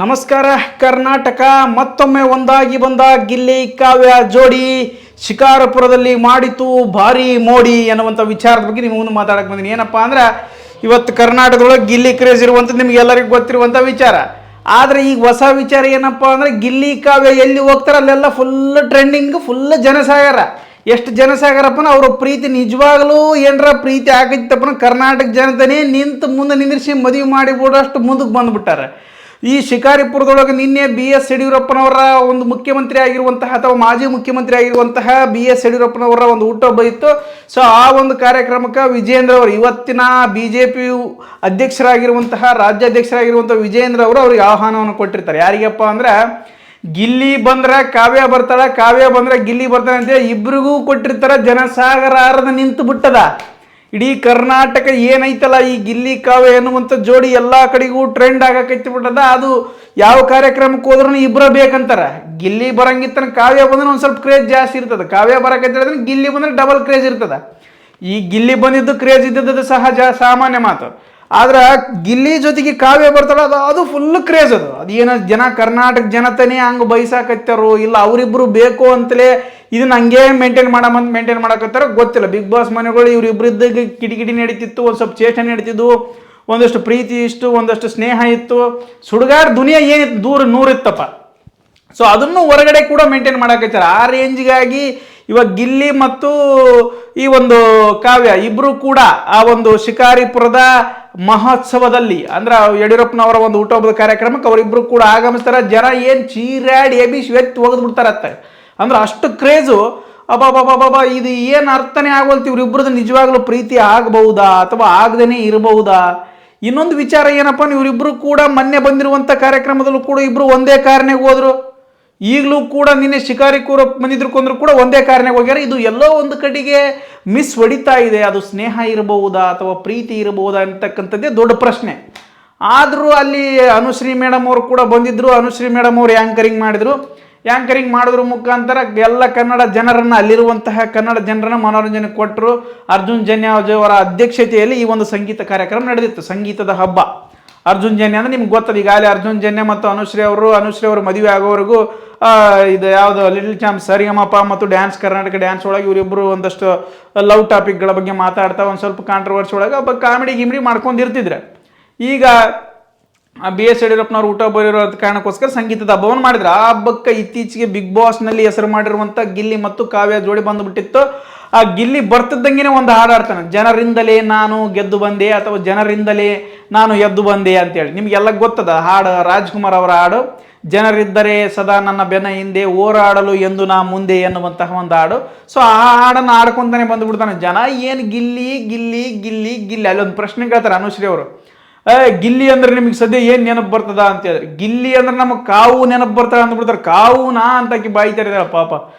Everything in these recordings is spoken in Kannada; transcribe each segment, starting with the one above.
ನಮಸ್ಕಾರ ಕರ್ನಾಟಕ. ಮತ್ತೊಮ್ಮೆ ಒಂದಾಗಿ ಬಂದ ಗಿಲ್ಲಿ ಕಾವ್ಯ ಜೋಡಿ ಶಿಕಾರಪುರದಲ್ಲಿ ಮಾಡಿತು ಭಾರಿ ಮೋಡಿ ಅನ್ನುವಂಥ ವಿಚಾರದ ಬಗ್ಗೆ ನಿಮ್ಮ ಮುಂದೆ ಮಾತಾಡಕ್ಕೆ ಬಂದೀನಿ. ಏನಪ್ಪಾ ಅಂದ್ರೆ ಇವತ್ತು ಕರ್ನಾಟಕದೊಳಗೆ ಗಿಲ್ಲಿ ಕ್ರೇಜ್ ಇರುವಂಥದ್ದು ನಿಮ್ಗೆ ಎಲ್ಲರಿಗೂ ಗೊತ್ತಿರುವಂಥ ವಿಚಾರ. ಆದರೆ ಈಗ ಹೊಸ ವಿಚಾರ ಏನಪ್ಪ ಅಂದರೆ ಗಿಲ್ಲಿ ಕಾವ್ಯ ಎಲ್ಲಿ ಹೋಗ್ತಾರೆ ಅಲ್ಲೆಲ್ಲ ಫುಲ್ ಟ್ರೆಂಡಿಂಗ್, ಫುಲ್ ಜನಸಾಗರ. ಎಷ್ಟು ಜನಸಾಗರಪ್ಪನ ಅವರ ಪ್ರೀತಿ ನಿಜವಾಗಲೂ ಏನರ ಪ್ರೀತಿ ಆಗೈತಪ್ಪನ ಕರ್ನಾಟಕ ಜನತೆನೇ ನಿಂತು ಮುಂದೆ ನಿಂದಿರಿಸಿ ಮದುವೆ ಮಾಡಿಬಿಡೋಷ್ಟು ಮುಂದಕ್ಕೆ ಬಂದುಬಿಟ್ಟಾರೆ. ಈ ಶಿಕಾರಿಪುರದೊಳಗೆ ನಿನ್ನೆ BS ಯಡಿಯೂರಪ್ಪನವರ ಒಂದು ಮುಖ್ಯಮಂತ್ರಿ ಆಗಿರುವಂತಹ ಅಥವಾ ಮಾಜಿ ಮುಖ್ಯಮಂತ್ರಿ ಆಗಿರುವಂತಹ BS ಯಡಿಯೂರಪ್ಪನವರ ಒಂದು ಹುಟ್ಟುಹಬ್ಬ ಇತ್ತು. ಸೊ ಆ ಒಂದು ಕಾರ್ಯಕ್ರಮಕ್ಕೆ ವಿಜೇಂದ್ರ ಅವರು, ಇವತ್ತಿನ BJP ಅಧ್ಯಕ್ಷರಾಗಿರುವಂತಹ ರಾಜ್ಯಾಧ್ಯಕ್ಷರಾಗಿರುವಂಥ ವಿಜೇಂದ್ರ ಅವರು ಅವ್ರಿಗೆ ಆಹ್ವಾನವನ್ನು ಕೊಟ್ಟಿರ್ತಾರೆ. ಯಾರಿಗಪ್ಪ ಅಂದ್ರೆ ಗಿಲ್ಲಿ ಬಂದ್ರೆ ಕಾವ್ಯ ಬರ್ತಾಳೆ, ಕಾವ್ಯ ಬಂದ್ರೆ ಗಿಲ್ಲಿ ಬರ್ತಾಳೆ ಅಂತೇಳಿ ಇಬ್ಬರಿಗೂ ಕೊಟ್ಟಿರ್ತಾರೆ. ಜನಸಾಗರ ಆರದ ನಿಂತು ಬಿಟ್ಟದ. ಇಡೀ ಕರ್ನಾಟಕ ಏನೈತಲ್ಲ ಈ ಗಿಲ್ಲಿ ಕಾವ್ಯ ಎನ್ನುವಂಥ ಜೋಡಿ ಎಲ್ಲ ಕಡೆಗೂ ಟ್ರೆಂಡ್ ಆಗಕೈತಿ ಬಿಟ್ಟದ. ಅದು ಯಾವ ಕಾರ್ಯಕ್ರಮಕ್ಕೆ ಹೋದ್ರೂ ಇಬ್ಬರ ಬೇಕಂತಾರೆ. ಗಿಲ್ಲಿ ಬರಂಗಿತ್ತನ ಕಾವ್ಯ ಬಂದ್ರೆ ಒಂದು ಸ್ವಲ್ಪ ಕ್ರೇಜ್ ಜಾಸ್ತಿ ಇರ್ತದೆ, ಕಾವ್ಯ ಬರಕೈತಿ ಗಿಲ್ಲಿ ಬಂದ್ರೆ ಡಬಲ್ ಕ್ರೇಜ್ ಇರ್ತದೆ. ಈ ಗಿಲ್ಲಿ ಬಂದಿದ್ದು ಕ್ರೇಜ್ ಇದ್ದದ್ದು ಸಹಜ, ಸಾಮಾನ್ಯ ಮಾತು. ಆದ್ರೆ ಗಿಲ್ಲಿ ಜೊತೆಗೆ ಕಾವ್ಯ ಬರ್ತಾಳ, ಅದು ಫುಲ್ ಕ್ರೇಜ್. ಅದೇನೋ ಜನ ಕರ್ನಾಟಕ ಜನತೆನೇ ಹಂಗೆ ಬಯಸಾಕತ್ತಾರೋ ಇಲ್ಲ ಅವರಿಬ್ಬರು ಬೇಕು ಅಂತಲೇ ಇದನ್ನ ಹಂಗೆ ಮೇಂಟೈನ್ ಮಾಡಕತ್ತಾರ ಗೊತ್ತಿಲ್ಲ. ಬಿಗ್ ಬಾಸ್ ಮನೆಗಳು ಇವರಿಬ್ಬರಿದ್ದ ಕಿಡಿಕಿಡಿ ನಡೀತಿತ್ತು, ಒಂದು ಸ್ವಲ್ಪ ಚೇಷ್ಟೆ ನಡೀತಿದ್ವು, ಒಂದಷ್ಟು ಪ್ರೀತಿ ಇಷ್ಟು, ಒಂದಷ್ಟು ಸ್ನೇಹ ಇತ್ತು, ಸುಡುಗಾಡ್ ದುನಿಯಾ ಏನಿತ್ತು ದೂರ ನೂರಿತ್ತಪ್ಪ. ಸೊ ಅದನ್ನು ಹೊರಗಡೆ ಕೂಡ ಮೇಂಟೈನ್ ಮಾಡಕತ್ತಾರ. ಆ ರೇಂಜ್ಗಾಗಿ ಇವಾಗ ಗಿಲ್ಲಿ ಮತ್ತು ಈ ಒಂದು ಕಾವ್ಯ ಇಬ್ಬರು ಕೂಡ ಆ ಒಂದು ಶಿಕಾರಿಪುರದ ಮಹೋತ್ಸವದಲ್ಲಿ ಅಂದ್ರೆ ಯಡಿಯೂರಪ್ಪನವರ ಒಂದು ಹುಟ್ಟುಹಬ್ಬದ ಕಾರ್ಯಕ್ರಮಕ್ಕೆ ಅವರಿಬ್ಬರು ಕೂಡ ಆಗಮಿಸ್ತಾರೆ. ಜನ ಏನು ಚೀರಾಡಿ ಎಬಿಸಿ ಎತ್ತಿ ಒಗೆದು ಬಿಡ್ತಾರತ್ತೆ. ಅಂದ್ರೆ ಅಷ್ಟು ಕ್ರೇಜು. ಅಬ್ಬಾಬಾಬಾಬಾ, ಇದು ಏನು ಅರ್ಥನೇ ಆಗೋಲ್ತಿ. ಇವರಿಬ್ಬರದ್ದು ನಿಜವಾಗ್ಲೂ ಪ್ರೀತಿ ಆಗಬಹುದಾ ಅಥವಾ ಆಗದೇನೆ ಇರಬಹುದಾ? ಇನ್ನೊಂದು ವಿಚಾರ ಏನಪ್ಪ, ಇವರಿಬ್ಬರು ಕೂಡ ಮೊನ್ನೆ ಬಂದಿರುವಂಥ ಕಾರ್ಯಕ್ರಮದಲ್ಲೂ ಕೂಡ ಇಬ್ಬರು ಒಂದೇ ಕಾರಣಿಗೆ ಹೋದ್ರು. ಈಗಲೂ ಕೂಡ ನಿನ್ನೆ ಶಿಕಾರಿಪುರ ಬಂದಿದ್ರು ಕೂಡ ಒಂದೇ ಕಾರಣಕ್ಕೆ ಹೋಗ್ಯಾರ. ಇದು ಎಲ್ಲೋ ಒಂದು ಕಡೆಗೆ ಮಿಸ್ ಹೊಡಿತಾ ಇದೆ. ಅದು ಸ್ನೇಹ ಇರಬಹುದಾ ಅಥವಾ ಪ್ರೀತಿ ಇರಬಹುದಾ ಅಂತಕ್ಕಂಥದ್ದೇ ದೊಡ್ಡ ಪ್ರಶ್ನೆ. ಆದರೂ ಅಲ್ಲಿ ಅನುಶ್ರೀ ಮೇಡಮ್ ಅವರು ಕೂಡ ಬಂದಿದ್ರು. ಅನುಶ್ರೀ ಮೇಡಮ್ ಅವರು ಆ್ಯಂಕರಿಂಗ್ ಮಾಡಿದ್ರು ಮುಖಾಂತರ ಎಲ್ಲ ಕನ್ನಡ ಜನರನ್ನು, ಅಲ್ಲಿರುವಂತಹ ಕನ್ನಡ ಜನರನ್ನು ಮನೋರಂಜನೆ ಕೊಟ್ಟರು. ಅರ್ಜುನ್ ಜನ್ಯ ಅವರ ಅಧ್ಯಕ್ಷತೆಯಲ್ಲಿ ಈ ಒಂದು ಸಂಗೀತ ಕಾರ್ಯಕ್ರಮ ನಡೆದಿತ್ತು, ಸಂಗೀತದ ಹಬ್ಬ. ಅರ್ಜುನ್ ಜನ್ಯ ಅಂದರೆ ನಿಮ್ಗೆ ಗೊತ್ತದ. ಈಗಾಗಲೇ ಅರ್ಜುನ್ ಜನ್ಯ ಮತ್ತು ಅನುಶ್ರೀ ಅವರು ಮದುವೆ ಆಗೋವರೆಗೂ ಇದು ಯಾವುದು ಲಿಟಲ್ ಚಾಂಪ್ ಸರಿಗಮಪ ಮತ್ತು ಡ್ಯಾನ್ಸ್ ಕರ್ನಾಟಕ ಡ್ಯಾನ್ಸ್ ಒಳಗೆ ಇವರಿಬ್ಬರು ಒಂದಷ್ಟು ಲವ್ ಟಾಪಿಕ್ಗಳ ಬಗ್ಗೆ ಮಾತಾಡ್ತಾ ಒಂದು ಸ್ವಲ್ಪ ಕಾಂಟ್ರವರ್ಸಿ ಒಳಗೆ ಒಬ್ಬ ಗಿಮಿಡಿ ಮಾಡ್ಕೊಂಡಿರ್ತಿದ್ರೆ. ಈಗ BS ಯಡಿಯೂರಪ್ಪನವ್ರು ಹುಟ್ಟುಹಬ್ಬ ಇರೋ ಕಾರಣಕ್ಕೋಸ್ಕರ ಸಂಗೀತದ ಹಬ್ಬವನ್ನು ಮಾಡಿದ್ರು. ಆ ಹಬ್ಬಕ್ಕೆ ಇತ್ತೀಚೆಗೆ ಬಿಗ್ ಬಾಸ್ನಲ್ಲಿ ಹೆಸರು ಮಾಡಿರುವಂಥ ಗಿಲ್ಲಿ ಮತ್ತು ಕಾವ್ಯ ಜೋಡಿ ಬಂದುಬಿಟ್ಟಿತ್ತು. ಆ ಗಿಲ್ಲಿ ಬರ್ತಿದ್ದಂಗೆ ಒಂದು ಹಾಡು ಆಡ್ತಾನೆ, ಜನರಿಂದಲೇ ನಾನು ಗೆದ್ದು ಬಂದೆ ಅಥವಾ ಜನರಿಂದಲೇ ನಾನು ಎದ್ದು ಬಂದೆ ಅಂತೇಳಿ. ನಿಮಗೆಲ್ಲ ಗೊತ್ತದ ಹಾಡು, ರಾಜ್ಕುಮಾರ್ ಅವರ ಹಾಡು. ಜನರಿದ್ದರೆ ಸದಾ ನನ್ನ ಬೆನ್ನ ಹಿಂದೆ ಹೋರಾಡಲು ಎಂದು ನಾ ಮುಂದೆ ಎನ್ನುವಂತಹ ಒಂದು ಹಾಡು. ಸೊ ಆ ಹಾಡನ್ನು ಆಡ್ಕೊಂತಾನೆ ಬಂದುಬಿಡ್ತಾನೆ. ಜನ ಏನು ಗಿಲ್ಲಿ ಗಿಲ್ಲಿ ಗಿಲ್ಲಿ ಗಿಲ್ಲಿ ಅಲ್ಲೊಂದು ಪ್ರಶ್ನೆ ಕೇಳ್ತಾರೆ ಅನುಶ್ರೀ ಅವರು, ಗಿಲ್ಲಿ ಅಂದ್ರೆ ನಿಮಗೆ ಸದ್ಯ ಏನು ನೆನಪು ಬರ್ತದ ಅಂತ ಹೇಳಿದ್ರೆ, ಗಿಲ್ಲಿ ಅಂದ್ರೆ ನಮಗೆ ಕಾವು ನೆನಪು ಬರ್ತಾಳೆ ಅಂದ್ಬಿಡ್ತಾರೆ. ಕಾವುನಾ ಅಂತಾಕಿ ಬಾಯ್ತಾರೆ ಪಾಪ.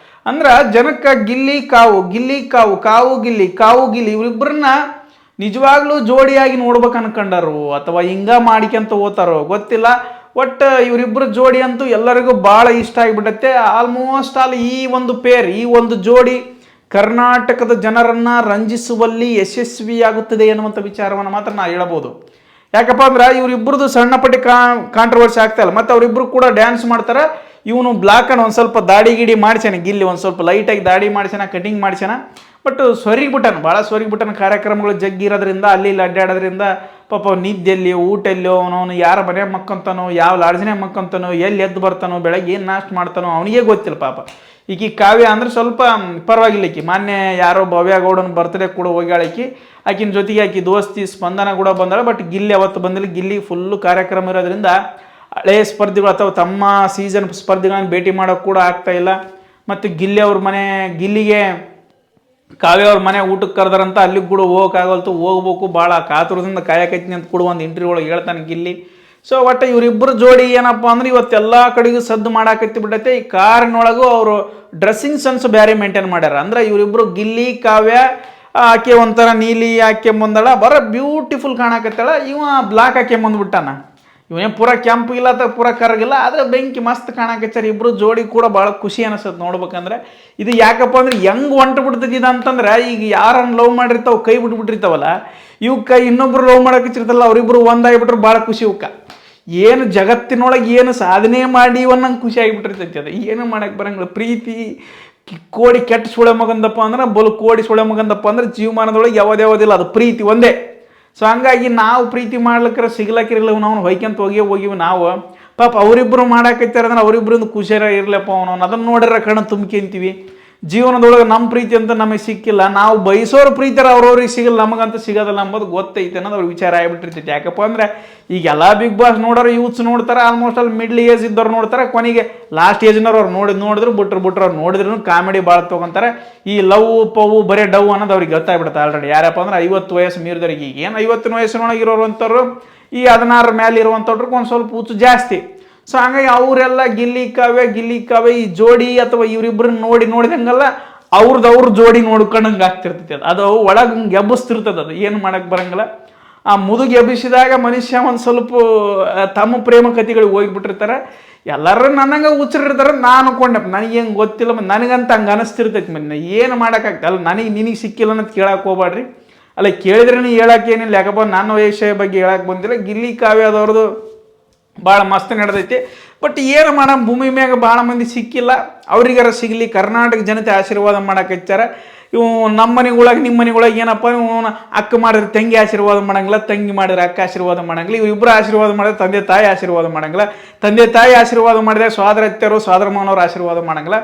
ಅಂದ್ರೆ ಜನಕ್ಕೆ ಗಿಲ್ಲಿ ಕಾವು, ಗಿಲ್ಲಿ ಕಾವು, ಕಾವು ಗಿಲ್ಲಿ, ಕಾವು ಗಿಲ್ಲಿ ಇವರಿಬ್ಬರನ್ನ ನಿಜವಾಗ್ಲೂ ಜೋಡಿಯಾಗಿ ನೋಡ್ಬೇಕು ಅನ್ಕೊಂಡಾರು ಅಥವಾ ಹಿಂಗ ಮಾಡಿಕೊಂತ ಹೋತಾರೋ ಗೊತ್ತಿಲ್ಲ. ಒಟ್ಟು ಇವರಿಬ್ಬರು ಜೋಡಿ ಅಂತೂ ಎಲ್ಲರಿಗೂ ಭಾಳ ಇಷ್ಟ ಆಗಿಬಿಟ್ಟತ್ತೆ. ಆಲ್ಮೋಸ್ಟ್ ಆಲ್ ಈ ಒಂದು ಪೇರ್, ಈ ಒಂದು ಜೋಡಿ ಕರ್ನಾಟಕದ ಜನರನ್ನು ರಂಜಿಸುವಲ್ಲಿ ಯಶಸ್ವಿಯಾಗುತ್ತದೆ ಎನ್ನುವಂಥ ವಿಚಾರವನ್ನು ಮಾತ್ರ ನಾ ಹೇಳಬಹುದು. ಯಾಕಪ್ಪ ಅಂದ್ರೆ ಇವರಿಬ್ಬರದು ಸಣ್ಣ ಪಟ್ಟಿ ಕಾಂಟ್ರವರ್ಸಿ ಆಗ್ತಾ ಇಲ್ಲ. ಮತ್ತು ಅವರಿಬ್ಬರು ಕೂಡ ಡ್ಯಾನ್ಸ್ ಮಾಡ್ತಾರೆ. ಇವನು ಬ್ಲಾಕ್ ಅನ್ನು ಒಂದು ಸ್ವಲ್ಪ ದಾಡಿ ಗಿಡಿ ಮಾಡಿಸ್ಯಾನ, ಗಿಲ್ಲಿ ಒಂದು ಸ್ವಲ್ಪ ಲೈಟಾಗಿ ದಾಡಿ ಮಾಡಿಸ್ಯಾನ, ಕಟಿಂಗ್ ಮಾಡಿಸ್ಯಾನ. ಬಟ್ ಭಾಳ ಸೊರಿಗ್ಬಿಟ್ಟನ. ಕಾರ್ಯಕ್ರಮಗಳು ಜಗ್ಗಿರೋದ್ರಿಂದ ಅಲ್ಲಿ ಇಲ್ಲಿ ಅಡ್ಡಾಡೋದ್ರಿಂದ ಪಾಪ ನಿದ್ದೆಲ್ಲಿ ಊಟ ಎಲ್ಲೋ ಅವನು ಯಾರ ಮನೆ ಮಕ್ಕಂತಾನೋ, ಯಾವ ಲಾಡ್ಜಿನೇ ಮಕ್ಕಂತಾನೋ, ಎಲ್ಲಿ ಎದ್ದು ಬರ್ತಾನೋ, ಬೆಳಗ್ಗೆ ಏನು ನಾಷ್ಟ ಮಾಡ್ತಾನೋ ಅವನಿಗೆ ಗೊತ್ತಿಲ್ಲ ಪಾಪ. ಈಕಿ ಕಾವ್ಯ ಅಂದ್ರೆ ಸ್ವಲ್ಪ ಪರವಾಗಿಲ್ಲ. ಈಕಿ ಮೊನ್ನೆ ಯಾರೋ ಭವ್ಯ ಗೌಡನ ಬರ್ತ್ಡೇ ಕೂಡ ಹೋಗ್ಯಾಳಕಿ. ಆಕಿನ ಜೊತೆಗೆ ಆಕಿ ದೋಸ್ತಿ ಸ್ಪಂದನ ಕೂಡ ಬಂದಾಳೆ. ಬಟ್ ಗಿಲ್ಲಿ ಅವತ್ತು ಬಂದಿಲ್ಲ. ಗಿಲ್ಲಿ ಫುಲ್ಲು ಕಾರ್ಯಕ್ರಮ ಇರೋದ್ರಿಂದ ಹಳೆಯ ಸ್ಪರ್ಧಿಗಳು ಅಥವಾ ತಮ್ಮ ಸೀಸನ್ ಸ್ಪರ್ಧಿಗಳನ್ನು ಭೇಟಿ ಮಾಡೋಕ್ಕೆ ಕೂಡ ಆಗ್ತಾ ಇಲ್ಲ. ಮತ್ತು ಗಿಲ್ಲಿಗೆ ಕಾವ್ಯ ಅವ್ರ ಮನೆ ಊಟಕ್ಕೆ ಕರೆದಾರಂತ ಅಲ್ಲಿಗೆ ಕೂಡ ಹೋಗೋಕ್ಕಾಗಲ್ತು. ಹೋಗ್ಬೇಕು, ಭಾಳ ಕಾತುರದಿಂದ ಕಾಯಕೈತೀನಿ ಅಂತ ಕೂಡ ಒಂದು ಇಂಟರ್ವ್ಯೂ ಒಳಗೆ ಹೇಳ್ತಾನೆ ಗಿಲ್ಲಿ. ಸೊ ಒಟ್ಟು ಇವರಿಬ್ಬರು ಜೋಡಿ ಏನಪ್ಪ ಅಂದ್ರೆ ಇವತ್ತೆಲ್ಲ ಕಡೆಗೂ ಸದ್ದು ಮಾಡಾಕತ್ತಿ ಬಿಟ್ಟೈತೆ. ಈ ಕಾರಿನೊಳಗೂ ಅವರು ಡ್ರೆಸ್ಸಿಂಗ್ ಸೆನ್ಸ್ ಬೇರೆ ಮೇಂಟೈನ್ ಮಾಡ್ಯಾರ. ಅಂದ್ರೆ ಇವರಿಬ್ಬರು ಗಿಲ್ಲಿ ಕಾವ್ಯ, ಆಕೆ ಒಂಥರ ನೀಲಿ ಹಾಕ್ಯಂಬಂದಳ, ಬ್ಯೂಟಿಫುಲ್ ಕಾಣಕತ್ತಾಳ. ಇವ ಬ್ಲಾಕ್ ಹಾಕ್ಯಂಬಂದ್ಬಿಟ್ಟಾನ. ಇವನೇ ಪೂರ ಕೆಂಪು ಇಲ್ಲ ಅಥವಾ ಪೂರ ಕರಗಿಲ್ಲ, ಆದರೆ ಬೆಂಕಿ ಮಸ್ತ್ ಕಾಣಕತ್ತಾರ. ಇಬ್ಬರು ಜೋಡಿ ಕೂಡ ಭಾಳ ಖುಷಿ ಅನಿಸುತ್ತೆ ನೋಡ್ಬೇಕಂದ್ರೆ. ಇದು ಯಾಕಪ್ಪ ಅಂದ್ರೆ ಹೆಂಗೆ ಹೊಂಟು ಬಿಡ್ತದ ಅಂತಂದ್ರೆ, ಈಗ ಯಾರನ್ನು ಲವ್ ಮಾಡಿರ್ತಾವೆ ಕೈ ಬಿಟ್ಬಿಟ್ಟಿರ್ತಾವಲ್ಲ, ಇವಕ್ಕೆ ಇನ್ನೊಬ್ರು ಲವ್ ಮಾಡಕ್ಕೆ ಹಚ್ಚಿರ್ತಲ್ಲ ಅವರಿಬ್ಬರು ಒಂದಾಗಿಬಿಟ್ರೆ ಭಾಳ ಖುಷಿ ಇವಕ್ಕೆ. ಏನು ಜಗತ್ತಿನೊಳಗೆ ಏನು ಸಾಧನೆ ಮಾಡಿ ಅನ್ನಂಗೆ ಖುಷಿ ಆಗಿಬಿಟ್ಟಿರ್ತೈತಿ ಅದು. ಏನು ಮಾಡಕ್ಕೆ ಬರಂಗಿಲ್ಲ. ಪ್ರೀತಿ ಕೋಡಿ ಕೆಟ್ಟ ಸುಳೆ ಮಗಂದಪ್ಪ ಅಂದ್ರೆ ಕೋಡಿ ಸುಳೆ ಮಗಂದಪ್ಪ ಅಂದ್ರೆ ಜೀವಮಾನದೊಳಗೆ ಯಾವುದಿಲ್ಲ, ಅದು ಪ್ರೀತಿ ಒಂದೇ. ಸೊ ಹಂಗಾಗಿ ನಾವು ಪ್ರೀತಿ ಮಾಡ್ಲಿಕ್ಕಾರ ಸಿಗ್ಲಕ್ಕಿರಲಿಲ್ಲ, ನಾವು ಹೊಯ್ಕೊಂತ ಹೋಗಿವಿ ನಾವು. ಪಾಪ ಅವರಿಬ್ಬರು ಮಾಡಾಕೈತಾರ ಅಂದ್ರೆ ಅವರಿಬ್ಬರಿಂದ ಖುಷಿಯಾರ ಇರ್ಲಪ್ಪ ಅವನು ಅದನ್ನು ನೋಡಿರ ಕಣ್ಣು ತುಂಬ್ಕೊಂತೀವಿ. ಜೀವನದೊಳಗೆ ನಮ್ಮ ಪ್ರೀತಿ ಅಂತ ನಮಗೆ ಸಿಕ್ಕಿಲ್ಲ, ನಾವು ಬಯಸೋರು ಪ್ರೀತಿಯರ ಅವ್ರವ್ರಿಗೆ ಸಿಗಲ್ಲ, ನಮಗಂತ ಸಿಗೋದಿಲ್ಲ ಅಂಬೋದು ಗೊತ್ತೈತೆ ಅನ್ನೋದು ಅವ್ರ ವಿಚಾರ ಆಗಿಬಿಟ್ಟಿರ್ತೈತಿ. ಯಾಕಪ್ಪ ಅಂದರೆ ಈಗೆಲ್ಲ ಬಿಗ್ ಬಾಸ್ ನೋಡೋರು ಯೂತ್ಸ್ ನೋಡ್ತಾರೆ, ಆಲ್ಮೋಸ್ಟ್ ಅಲ್ಲಿ ಮಿಡ್ಲ್ ಏಜ್ ಇದ್ದವ್ರು ನೋಡ್ತಾರೆ, ಕೊನೆಗೆ ಲಾಸ್ಟ್ ಏಜ್ನವ್ರು ಅವ್ರು ನೋಡಿದ್ರು ಬಿಟ್ರು ಅವ್ರು ನೋಡಿದ್ರು ಕಾಮಿಡಿ ಭಾಳ ತೊಗೊಂತಾರೆ. ಈ ಲವ್ ಪವು ಬರೀ ಡವ್ ಅನ್ನೋದು ಅವ್ರಿಗೆ ಗೊತ್ತಾಗ್ಬಿಡುತ್ತೆ ಆಲ್ರೆಡಿ. ಯಾರಪ್ಪ ಅಂದ್ರೆ 50 ವಯಸ್ಸು ಮೀರಿದವ್ರಿಗೆ, ಈಗ ಏನು 50 ವಯಸ್ಸಿನೊಳಗೆ ಇರೋವಂಥವ್ರು ಈ 16 ಮೇಲೆ ಇರುವಂಥವ್ರಿಗೆ ಒಂದು ಸ್ವಲ್ಪ ಹುಚ್ಚು ಜಾಸ್ತಿ. ಸೊ ಹಂಗಾಗಿ ಅವರೆಲ್ಲ ಗಿಲ್ಲಿ ಕಾವ್ಯ ಈ ಜೋಡಿ ಅಥವಾ ಇವರಿಬ್ಬರನ್ನ ನೋಡಿದಂಗಲ್ಲ ಅವ್ರ ಜೋಡಿ ನೋಡ್ಕೊಂಡಂಗೆ ಆಗ್ತಿರ್ತೈತಿ. ಅದು ಒಳಗೆ ಎಬ್ಬಿಸ್ತಿರ್ತದೆ, ಅದು ಏನು ಮಾಡಕ್ಕೆ ಬರಂಗಿಲ್ಲ. ಆ ಮುದುಗಿ ಎಬ್ಬಿಸಿದಾಗ ಮನುಷ್ಯ ಒಂದು ಸ್ವಲ್ಪ ತಮ್ಮ ಪ್ರೇಮ ಕಥೆಗಳಿಗೆ ಹೋಗಿಬಿಟ್ಟಿರ್ತಾರೆ. ಎಲ್ಲರೂ ನನಗೆ ಹುಚ್ಚರಿರ್ತಾರೆ. ನಾನು ಕೊಂಡೆ ನನಗೇನು ಗೊತ್ತಿಲ್ಲ, ನನಗಂತ ಹಂಗೆ ಅನಿಸ್ತಿರ್ತೈತಿ. ಮತ್ತೆ ಏನು ಮಾಡೋಕ್ಕಾಗ್ತಲ್ಲ, ನಿನಗೆ ಸಿಕ್ಕಿಲ್ಲ ಅನ್ನೋದು ಕೇಳಕ್ಕೆ ಹೋಗ್ಬೇಡ್ರಿ. ಅಲ್ಲ ಕೇಳಿದ್ರೆ ಹೇಳಕ್ಕೆ ಏನಿಲ್ಲ, ಯಾಕಪ್ಪ ನನ್ನ ವಿಷಯ ಬಗ್ಗೆ ಹೇಳಕ್ಕೆ ಬಂದಿಲ್ಲ. ಗಿಲ್ಲಿ ಕಾವ್ಯದವ್ರದ್ದು ಭಾಳ ಮಸ್ತ್ ನಡೆದೈತಿ. ಬಟ್ ಏನು ಮಾಡೋ ಭೂಮಿ ಮ್ಯಾಗ ಭಾಳ ಮಂದಿ ಸಿಕ್ಕಿಲ್ಲ, ಅವ್ರಿಗಾರ ಸಿಗಲಿ. ಕರ್ನಾಟಕ ಜನತೆ ಆಶೀರ್ವಾದ ಮಾಡಕ್ಕೆ ಹಚ್ಚಾರ. ಇವು ನಮ್ಮ ಮನೆಗೊಳಗೆ ನಿಮ್ಮ ಮನೆಗೊಳಗೆ ಏನಪ್ಪ ಅಕ್ಕ ಮಾಡಿದ್ರೆ ತಂಗಿ ಆಶೀರ್ವಾದ ಮಾಡಂಗಿಲ್ಲ, ತಂಗಿ ಮಾಡಿದ್ರೆ ಅಕ್ಕ ಆಶೀರ್ವಾದ ಮಾಡಂಗಿಲ್ಲ, ಇವರಿಬ್ಬರು ಆಶೀರ್ವಾದ ಮಾಡಿದ್ರೆ ತಂದೆ ತಾಯಿ ಆಶೀರ್ವಾದ ಮಾಡಂಗಿಲ್ಲ, ತಂದೆ ತಾಯಿ ಆಶೀರ್ವಾದ ಮಾಡಿದ್ರೆ ಸೋದರ ಅತ್ತೆಯರು ಸೋದರ ಮಾವನವ್ರು ಆಶೀರ್ವಾದ ಮಾಡಂಗಿಲ್ಲ.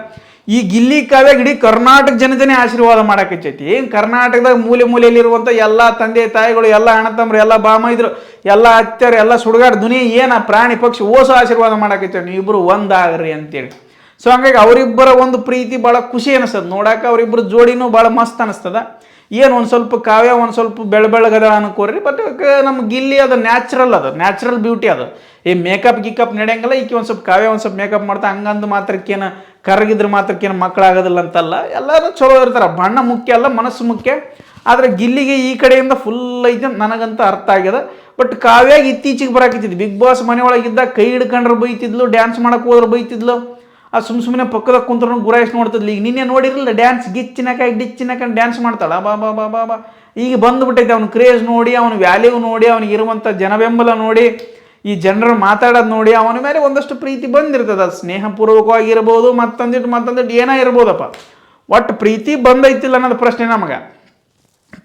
ಈ ಗಿಲ್ಲಿ ಕಾವ್ಯ ಇಡೀ ಕರ್ನಾಟಕ ಜನತೆನೇ ಆಶೀರ್ವಾದ ಮಾಡಕ್ಕೈತಿ. ಏನು ಕರ್ನಾಟಕದಾಗ ಮೂಲೆಯಲ್ಲಿರುವಂಥ ಎಲ್ಲ ತಂದೆ ತಾಯಿಗಳು, ಎಲ್ಲ ಅಣ್ಣ ತಮ್ಮರು, ಎಲ್ಲ ಬಾಮೈದ್ರು, ಎಲ್ಲ ಅತ್ತೆಯರು, ಎಲ್ಲ ಸುಡುಗಾಡು ದುನಿಯಾ ಏನು ಪ್ರಾಣಿ ಪಕ್ಷಿ ಓಸು ಆಶೀರ್ವಾದ ಮಾಡಕ್ಕೈತಿ, ನೀವಿಬ್ಬರು ಒಂದಾಗ್ರಿ ಅಂತೇಳಿ. ಸೊ ಹಂಗಾಗಿ ಅವರಿಬ್ಬರ ಒಂದು ಪ್ರೀತಿ ಭಾಳ ಖುಷಿ ಅನಿಸ್ತದೆ ನೋಡಕ್ಕೆ. ಅವರಿಬ್ಬರು ಜೋಡಿನೂ ಭಾಳ ಮಸ್ತ್ ಅನಿಸ್ತದ. ಏನು ಒಂದು ಸ್ವಲ್ಪ ಕಾವ್ಯ ಒಂದು ಸ್ವಲ್ಪ ಬೆಳಗದ ಅನ್ಕೋರಿ. ಬಟ್ ನಮ್ಮ ಗಿಲ್ಲಿ ಅದು ನ್ಯಾಚುರಲ್ ಬ್ಯೂಟಿ ಅದು. ಈ ಮೇಕಪ್ ಗಿಕಪ್ ನಡೆಯಂಗಿಲ್ಲ. ಈಕೆ ಒಂದು ಸ್ವಲ್ಪ ಕಾವ್ಯ ಒಂದು ಸ್ವಲ್ಪ ಮೇಕಪ್ ಮಾಡ್ತಾ ಹಂಗಂದು ಮಾತ್ರಕ್ಕೇನು ಕರಗಿದ್ರೆ ಮಾತ್ರಕ್ಕೇನು ಮಕ್ಕಳಾಗೋದಿಲ್ಲ ಅಂತಲ್ಲ. ಎಲ್ಲರೂ ಚಲೋ ಇರ್ತಾರೆ. ಬಣ್ಣ ಮುಖ್ಯ ಅಲ್ಲ, ಮನಸ್ಸು ಮುಖ್ಯ. ಆದರೆ ಗಿಲ್ಲಿಗೆ ಈ ಕಡೆಯಿಂದ ಫುಲ್ ಐತೆ ನನಗಂತ ಅರ್ಥ ಆಗ್ಯದ. ಬಟ್ ಕಾವ್ಯಾಗ ಇತ್ತೀಚೆಗೆ ಬರಾಕಿತ್ತಿದ್ದು ಬಿಗ್ ಬಾಸ್ ಮನೆಯೊಳಗಿದ್ದಾಗ ಕೈ ಹಿಡ್ಕೊಂಡ್ರೆ ಬೈತಿದ್ಲು, ಡ್ಯಾನ್ಸ್ ಮಾಡಕ್ಕೆ ಹೋದ್ರೆ ಬೈತಿದ್ಲು. ಆ ಸುಮ್ಮನೆ ಪಕ್ಕದಾಗ ಕುಂತ್ರು ಗುರಾಯಿಸಿ ನೋಡ್ತಿದ್ಲು. ಈಗ ನಿನ್ನೆ ನೋಡಿರಲಿಲ್ಲ ಡ್ಯಾನ್ಸ್ ಡಿಚ್ಚಿನಕ ಡ್ಯಾನ್ಸ್ ಮಾಡ್ತಾಳ. ಬಾ ಈಗ ಬಂದುಬಿಟ್ಟೈತೆ ಅವ್ನ ಕ್ರೇಜ್ ನೋಡಿ, ಅವನ ವ್ಯಾಲ್ಯೂ ನೋಡಿ, ಅವನಿಗೆ ಇರುವಂಥ ಜನಬೆಂಬಲ ನೋಡಿ, ಈ ಜನರು ಮಾತಾಡೋದು ನೋಡಿ ಅವನ ಮೇಲೆ ಒಂದಷ್ಟು ಪ್ರೀತಿ ಬಂದಿರ್ತದೆ. ಅದು ಸ್ನೇಹಪೂರ್ವಕವಾಗಿರ್ಬೋದು, ಮತ್ತೊಂದಿಟ್ಟು ಏನೋ ಇರ್ಬೋದಪ್ಪ. ಒಟ್ಟು ಪ್ರೀತಿ ಬಂದೈತಿಲ್ಲ ಅನ್ನೋದು ಪ್ರಶ್ನೆ ನಮಗೆ.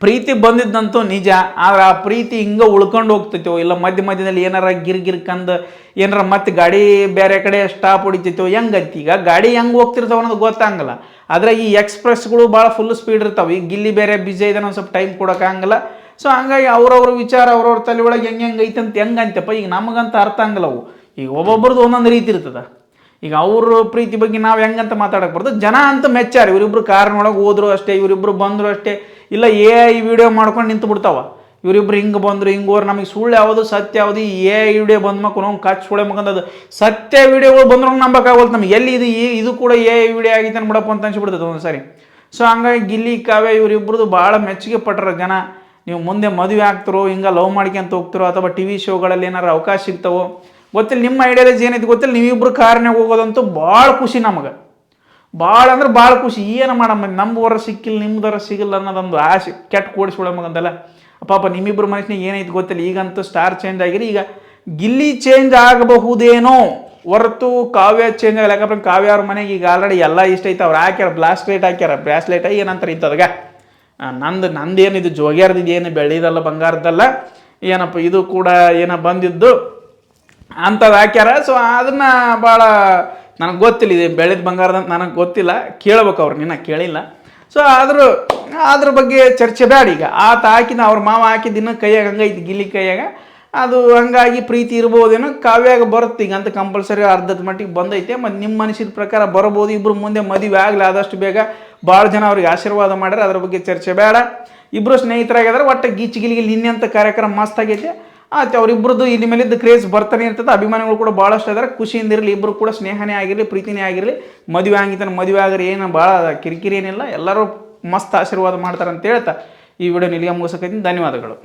ಪ್ರೀತಿ ಬಂದಿದ್ದಂತೂ ನಿಜ. ಆದ್ರೆ ಆ ಪ್ರೀತಿ ಹಿಂಗೆ ಉಳ್ಕೊಂಡು ಹೋಗ್ತೈತೋ ಇಲ್ಲ ಮಧ್ಯದಲ್ಲಿ ಏನಾರ ಗಿರ್ಕಂದು ಏನಾರ ಮತ್ತೆ ಗಾಡಿ ಬೇರೆ ಕಡೆ ಸ್ಟಾಪ್ ಹೊಡಿತೈತೋ ಹೆಂಗೈತಿ. ಈಗ ಗಾಡಿ ಹೆಂಗೆ ಹೋಗ್ತಿರ್ತಾವ ಅನ್ನೋದು ಗೊತ್ತಾಗಲ್ಲ. ಆದರೆ ಈ ಎಕ್ಸ್ಪ್ರೆಸ್ಗಳು ಭಾಳ ಫುಲ್ ಸ್ಪೀಡ್ ಇರ್ತಾವೆ. ಈಗ ಗಿಲ್ಲಿ ಬೇರೆ ಬಿಜಿ ಇದ್ದಾನೆ, ಒಂದು ಸ್ವಲ್ಪ ಟೈಮ್ ಕೊಡೋಕ್ಕಾಗಲ್ಲ. ಸೊ ಹಂಗಾಗಿ ಅವ್ರವ್ರ ವಿಚಾರ ಅವ್ರವ್ರ ತಲೆ ಒಳಗೆ ಹೆಂಗೈತೆ ಅಂತ ಹೆಂಗಂತಪ್ಪ ಈಗ ನಮಗಂತ ಅರ್ಥ ಆಗಲ್ಲ ಅವು. ಈಗ ಒಬ್ಬೊಬ್ರದ್ದು ಒಂದೊಂದು ರೀತಿ ಇರ್ತದೆ. ಈಗ ಅವ್ರ ಪ್ರೀತಿ ಬಗ್ಗೆ ನಾವು ಹೆಂಗಂತ ಮಾತಾಡಕ್ಕೆ ಬರ್ತದೆ. ಜನ ಅಂತ ಮೆಚ್ಚಾರ. ಇವರಿಬ್ರು ಕಾರ್ನೊಳಗೆ ಹೋದ್ರು ಅಷ್ಟೇ, ಇವರಿಬ್ರು ಬಂದರು ಅಷ್ಟೇ, ಇಲ್ಲ ಈ ವಿಡಿಯೋ ಮಾಡ್ಕೊಂಡು ನಿಂತು ಬಿಡ್ತಾವ. ಇವರಿಬ್ರು ಹಿಂಗೆ ಬಂದರು ಹಿಂಗೆ ಹೋದ್ರೆ ನಮಗೆ ಸುಳ್ಳು ಯಾವುದು ಸತ್ಯ ಯಾವುದು ಈ ವಿಡಿಯೋ ಬಂದ ಮಕ್ಕಳು ನಾವು ಕಾಚ್ ಸುಳ್ಳೆ ಮಕ್ಕಂದದು ಸತ್ಯ ವಿಡಿಯೋಗಳು ಬಂದ್ರು ನಂಬಕ್ಕಾಗೋಲ್ತು ನಮಗೆ. ಎಲ್ಲಿ ಇದು ಕೂಡ ವಿಡಿಯೋ ಆಗಿತ್ತು ಅನ್ಬಿಡಪ್ಪ ಅಂತ ಅನ್ಸಿಬಿಡ್ತದೆ ಒಂದು ಸಾರಿ. ಸೊ ಹಂಗಾಗಿ ಗಿಲ್ಲಿ ಕಾವ್ಯ ಇವರಿಬ್ರದ್ದು ಭಾಳ ಮೆಚ್ಚುಗೆ ಪಟ್ಟರ ಜನ. ನೀವು ಮುಂದೆ ಮದುವೆ ಆಗ್ತಿರೋ, ಹಿಂಗೆ ಲವ್ ಮಾಡ್ಕೊಂತ ಹೋಗ್ತಿರೋ, ಅಥವಾ ಟಿ ವಿ ಶೋಗಳಲ್ಲಿ ಏನಾರು ಅವಕಾಶ ಸಿಗ್ತಾವೋ ಗೊತ್ತಿಲ್ಲ. ನಿಮ್ಮ ಐಡಿಯಾಲಜಿ ಏನೈತಿ ಗೊತ್ತಿಲ್ಲ. ನೀವಿಬ್ರು ಕಾರ್ನಾಗ ಹೋಗೋದಂತೂ ಭಾಳ ಖುಷಿ ನಮಗೆ. ಭಾಳ ಅಂದ್ರೆ ಭಾಳ ಖುಷಿ. ಏನು ಮಾಡಮ್ಮ, ನಮ್ಮವರ ಸಿಕ್ಕಿಲ್ಲ ನಿಮ್ದರ ಸಿಗಿಲ್ಲ ಅನ್ನೋದೊಂದು ಆಸೆ ಕೆಟ್ಟ ಕೂಡಿಸ್ಕೊಳ ಮಗಂದಲ್ಲ. ಪಾಪ ನಿಮ್ಮಿಬ್ರು ಮನುಷ್ಯನಿಗೆ ಏನೈತಿ ಗೊತ್ತಿಲ್ಲ. ಈಗಂತೂ ಸ್ಟಾರ್ ಚೇಂಜ್ ಆಗಿರಿ. ಈಗ ಗಿಲ್ಲಿ ಚೇಂಜ್ ಆಗಬಹುದೇನೋ ಹೊರತು ಕಾವ್ಯ ಚೇಂಜ್ ಆಗಲ್ಲ. ಯಾಕಂದ್ರೆ ಕಾವ್ಯ ಅವ್ರ ಮನೆಗೆ ಈಗ ಆಲ್ರೆಡಿ ಎಲ್ಲ ಇಷ್ಟ ಐತೆ. ಅವ್ರು ಹಾಕ್ಯಾರ ಬ್ರಾಸ್ಲೆಟ್ ಏನಂತಾರೆ ಇಂಥದ್ಗ. ನಂದೇನಿದು ಜೋಗ್ಯಾರ್ದಿದ್ದು ಏನು ಬೆಳ್ಳಿದಲ್ಲ ಬಂಗಾರದಲ್ಲ, ಏನಪ್ಪ ಇದು ಕೂಡ ಏನೋ ಬಂದಿದ್ದು ಅಂಥದ್ದು ಹಾಕ್ಯಾರ. ಸೊ ಅದನ್ನು ಭಾಳ ನನಗೆ ಗೊತ್ತಿಲ್ಲ. ಇದೆ ಬೆಳೆದ ಬಂಗಾರದಂತ ನನಗೆ ಗೊತ್ತಿಲ್ಲ. ಕೇಳ್ಬೇಕು ಅವ್ರು, ನಿನ್ನ ಕೇಳಿಲ್ಲ. ಸೊ ಅದ್ರ ಬಗ್ಗೆ ಚರ್ಚೆ ಬೇಡ. ಈಗ ಆತ ಹಾಕಿದ ಅವ್ರ ಮಾವ ಹಾಕಿದ ಇನ್ನೂ ಕೈಯಾಗ ಹಂಗೈತಿ ಗಿಲ್ಲಿ ಕೈಯಾಗ. ಅದು ಹಂಗಾಗಿ ಪ್ರೀತಿ ಇರ್ಬೋದೇನೋ. ಕಾವ್ಯಾಗ ಬರುತ್ತೆ ಈಗ ಅಂತ ಕಂಪಲ್ಸರಿ ಅರ್ಧದ ಮಟ್ಟಿಗೆ ಬಂದೈತೆ. ಮತ್ತು ನಿಮ್ಮ ಮನಸ್ಸಿನ ಪ್ರಕಾರ ಬರ್ಬೋದು. ಇಬ್ಬರು ಮುಂದೆ ಮದುವೆ ಆಗಲಿ ಆದಷ್ಟು ಬೇಗ. ಭಾಳ ಜನ ಅವ್ರಿಗೆ ಆಶೀರ್ವಾದ ಮಾಡ್ಯಾರ. ಅದ್ರ ಬಗ್ಗೆ ಚರ್ಚೆ ಬೇಡ. ಇಬ್ಬರು ಸ್ನೇಹಿತರಾಗಿದ್ದಾರೆ. ಒಟ್ಟು ಗಿಲ್ಲಿಗೆ ನಿನ್ನೆ ಅಂತ ಕಾರ್ಯಕ್ರಮ ಮಸ್ತ್ ಆಗೈತೆ. ಆಯ್ತು, ಅವರಿಬ್ಬರದ್ದು ಇಲ್ಲಿ ಮೇಲಿದ್ದು ಕ್ರೇಜ್ ಬರ್ತಾನೆ ಇರ್ತದೆ. ಅಭಿಮಾನಿಗಳು ಕೂಡ ಭಾಳಷ್ಟು ಇದ್ದಾರೆ. ಖುಷಿಯಿಂದ ಇರಲಿ. ಇಬ್ಬರು ಕೂಡ ಸ್ನೇಹನೇ ಆಗಿರಲಿ, ಪ್ರೀತಿನೇ ಆಗಿರಲಿ. ಮದುವೆ ಆಗಿದ್ದಾನೆ, ಮದುವೆ ಆಗರಿ, ಏನು ಭಾಳ ಕಿರಿಕಿರಿ ಏನಿಲ್ಲ. ಎಲ್ಲರೂ ಮಸ್ತ್ ಆಶೀರ್ವಾದ ಮಾಡ್ತಾರೆ ಅಂತ ಹೇಳ್ತಾ ಈ ವಿಡಿಯೋ ನಿಲ್ಲಿಗೆ ಮುಗಿಸಕೈತೀನಿ. ಧನ್ಯವಾದಗಳು.